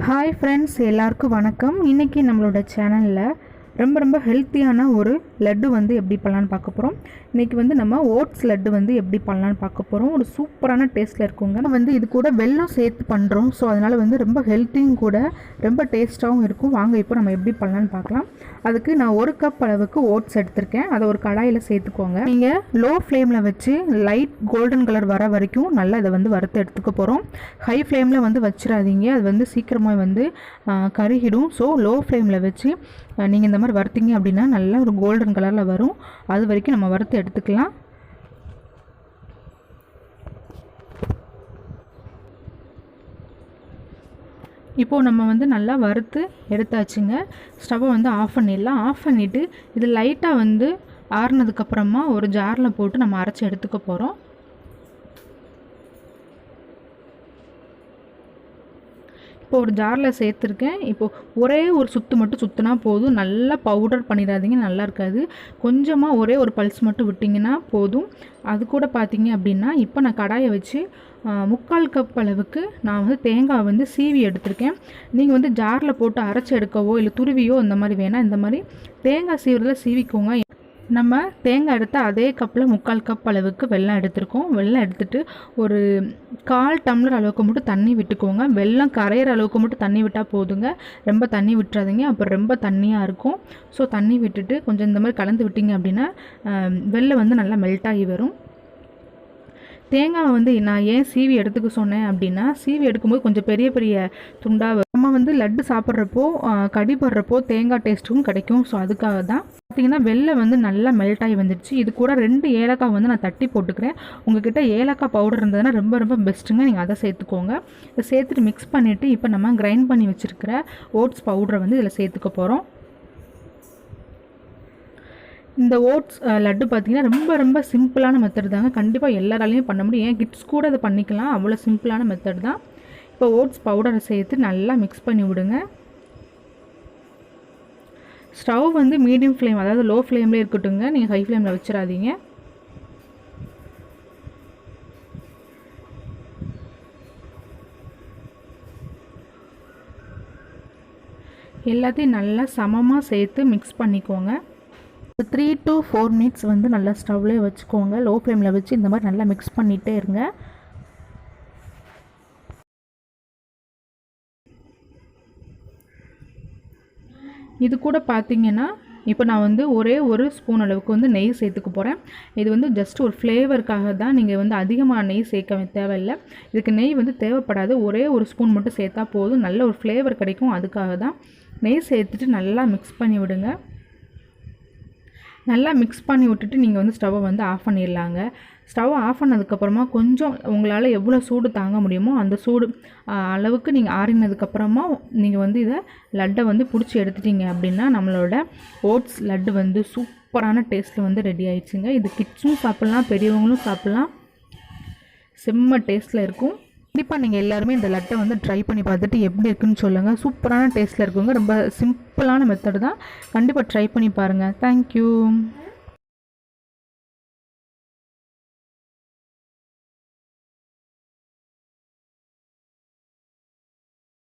Hi friends, எல்லாருக்கும் வணக்கம். இன்றைக்கி நம்மளோட சேனலில் ரொம்ப ஹெல்த்தியான ஒரு லட்டு வந்து எப்படி பண்ணலான்னு பார்க்க போகிறோம். இன்றைக்கி வந்து நம்ம ஓட்ஸ் லட்டு வந்து எப்படி பண்ணலான்னு பார்க்க போகிறோம். ஒரு சூப்பரான டேஸ்ட்டில் இருக்குங்க. வந்து இது கூட வெல்லம் சேர்த்து பண்ணுறோம். ஸோ அதனால் வந்து ரொம்ப ஹெல்த்தியும் கூட, ரொம்ப டேஸ்ட்டாகவும் இருக்கும். வாங்க இப்போ நம்ம எப்படி பண்ணலான்னு பார்க்கலாம். அதுக்கு நான் 1 கப் அளவுக்கு ஓட்ஸ் எடுத்திருக்கேன். அதை ஒரு கடாயில் சேர்த்துக்கோங்க. நீங்கள் லோ ஃப்ளேமில் வச்சு லைட் கோல்டன் கலர் வர வரைக்கும் நல்லா இதை வந்து வறுத்து எடுத்துக்க போகிறோம். ஹை ஃப்ளேமில் வந்து வச்சிடாதீங்க, அது வந்து சீக்கிரமாக வந்து கருகிடும். ஸோ லோ ஃப்ளேமில் வச்சு நீங்கள் இந்த மாதிரி வறுத்தீங்க அப்படின்னா நல்லா ஒரு கோல்டன் கலரில் வரும். அது வரைக்கும் நம்ம வறுத்து எடுத்துக்கலாம். இப்போது நம்ம வந்து நல்லா வறுத்து எடுத்தாச்சுங்க. ஸ்டவ்வை வந்து ஆஃப் பண்ணிடலாம். ஆஃப் பண்ணிவிட்டு இது லைட்டாக வந்து ஆறுனதுக்கப்புறமா ஒரு ஜாரில் போட்டு நம்ம அரைச்சி எடுத்துக்க போகிறோம். இப்போ ஒரு ஜாரில் சேர்த்துருக்கேன். இப்போது ஒரே ஒரு சுற்று மட்டும் சுற்றினா போதும். நல்லா பவுடர் பண்ணிடாதீங்க, நல்லா இருக்காது. கொஞ்சமாக ஒரே ஒரு பல்ஸ் மட்டும் விட்டிங்கன்னா போதும். அது கூட பார்த்தீங்க அப்படின்னா இப்போ நான் கடாயை வச்சு 3/4 கப் அளவுக்கு நான் வந்து தேங்காய் வந்து சீவி எடுத்திருக்கேன். நீங்கள் வந்து ஜாரில் போட்டு அரைச்சி எடுக்கவோ இல்லை துருவியோ இந்த மாதிரி வேணால் இந்த மாதிரி தேங்காய் சீவுறதுல சீவிக்கோங்க. நம்ம தேங்காய் எடுத்து அதே கப்பில் 3/4 கப் அளவுக்கு வெல்லம் எடுத்துருக்கோம். வெல்லம் எடுத்துகிட்டு ஒரு 1/4 டம்ளர் அளவுக்கு மட்டும் தண்ணி விட்டுக்கோங்க. வெல்லம் கரையிற அளவுக்கு மட்டும் தண்ணி விட்டால் போதுங்க. ரொம்ப தண்ணி விட்டுறாதீங்க, அப்புறம் ரொம்ப தண்ணியாக இருக்கும். ஸோ தண்ணி விட்டுட்டு கொஞ்சம் இந்த மாதிரி கலந்து விட்டிங்க அப்படின்னா வெல்லம் வந்து நல்லா மெல்ட் ஆகி வரும். தேங்காய் வந்து நான் ஏன் சீவி எடுத்துக்க சொன்னேன் அப்படின்னா, சீவி எடுக்கும்போது கொஞ்சம் பெரிய பெரிய துண்டாக வரும். நம்ம வந்து லட்டு சாப்பிட்றப்போ கடிபடுறப்போ தேங்காய் டேஸ்ட்டும் கிடைக்கும். ஸோ அதுக்காக தான். பார்த்திங்கன்னா வெல்லம் வந்து நல்லா மெல்ட் ஆகி வந்துடுச்சு. இது கூட 2 ஏலக்காய் வந்து நான் தட்டி போட்டுக்கிறேன். உங்கள்கிட்ட ஏலக்காய் பவுடர் இருந்ததுன்னா ரொம்ப பெஸ்ட்டுங்க, நீங்கள் அதை சேர்த்துக்கோங்க. இதை சேர்த்துட்டு மிக்ஸ் பண்ணிவிட்டு இப்போ நம்ம கிரைண்ட் பண்ணி வச்சுருக்கிற ஓட்ஸ் பவுடரை வந்து இதில் சேர்த்துக்க போகிறோம். இந்த ஓட்ஸ் லட்டு பார்த்திங்கன்னா ரொம்ப சிம்பிளான மெத்தட் தாங்க. கண்டிப்பாக எல்லாராலையும் பண்ண முடியும். ஏன் கிட்ஸ் கூட அதை பண்ணிக்கலாம், அவ்வளோ சிம்பிளான மெத்தட் தான். இப்போ ஓட்ஸ் பவுடரை சேர்த்து நல்லா மிக்ஸ் பண்ணி விடுங்க. ஸ்டவ் வந்து மீடியம் ஃப்ளேம், அதாவது லோ ஃப்ளேம்லேயே இருக்கட்டுங்க, நீங்கள் ஹை ஃப்ளேமில் வச்சிடாதீங்க. எல்லாத்தையும் நல்லா சமமாக சேர்த்து மிக்ஸ் பண்ணிக்கோங்க. 3 to 4 மினிட்ஸ் வந்து நல்லா ஸ்டவ்லேயே வச்சுக்கோங்க. லோ ஃப்ளேமில் வச்சு இந்த மாதிரி நல்லா மிக்ஸ் பண்ணிகிட்டே இருங்க. இது கூட பார்த்திங்கன்னா இப்போ நான் வந்து ஒரே ஒரு ஸ்பூன் அளவுக்கு வந்து நெய் சேர்த்துக்க போகிறேன். இது வந்து ஜஸ்ட் ஒரு ஃப்ளேவருக்காக தான். நீங்கள் வந்து அதிகமாக நெய் சேர்க்க தேவையில்லை. இதுக்கு நெய் வந்து தேவைப்படாது. ஒரே ஒரு ஸ்பூன் மட்டும் சேர்த்தா போதும், நல்ல ஒரு ஃப்ளேவர் கிடைக்கும். அதுக்காக தான் நெய் சேர்த்துட்டு நல்லா மிக்ஸ் பண்ணி விடுங்க. நல்லா மிக்ஸ் பண்ணி விட்டுட்டு நீங்கள் வந்து ஸ்டவ்வை வந்து ஆஃப் பண்ணிடலாங்க. ஸ்டவ் ஆஃப் பண்ணதுக்கப்புறமா கொஞ்சம் உங்களால் எவ்வளோ சூடு தாங்க முடியுமோ அந்த சூடு அளவுக்கு நீங்கள் ஆறினதுக்கப்புறமா நீங்கள் வந்து இதை லட்டை வந்து பிடிச்சி எடுத்துட்டீங்க அப்படின்னா நம்மளோட ஓட்ஸ் லட்டு வந்து சூப்பரான டேஸ்ட்டில் வந்து ரெடி ஆயிடுச்சுங்க. இது கிட்ஸும் சாப்பிட்லாம், பெரியவங்களும் சாப்பிட்லாம். செம்ம டேஸ்ட்டில் இருக்கும். கண்டிப்பாக நீங்கள் எல்லாருமே இந்த லட்டை வந்து ட்ரை பண்ணி பார்த்துட்டு எப்படி இருக்குன்னு சொல்லுங்கள். சூப்பரான டேஸ்ட்டில் இருக்குங்க. ரொம்ப சிம்பிளான மெத்தட் தான். கண்டிப்பாக ட்ரை பண்ணி பாருங்கள். தேங்க்யூ.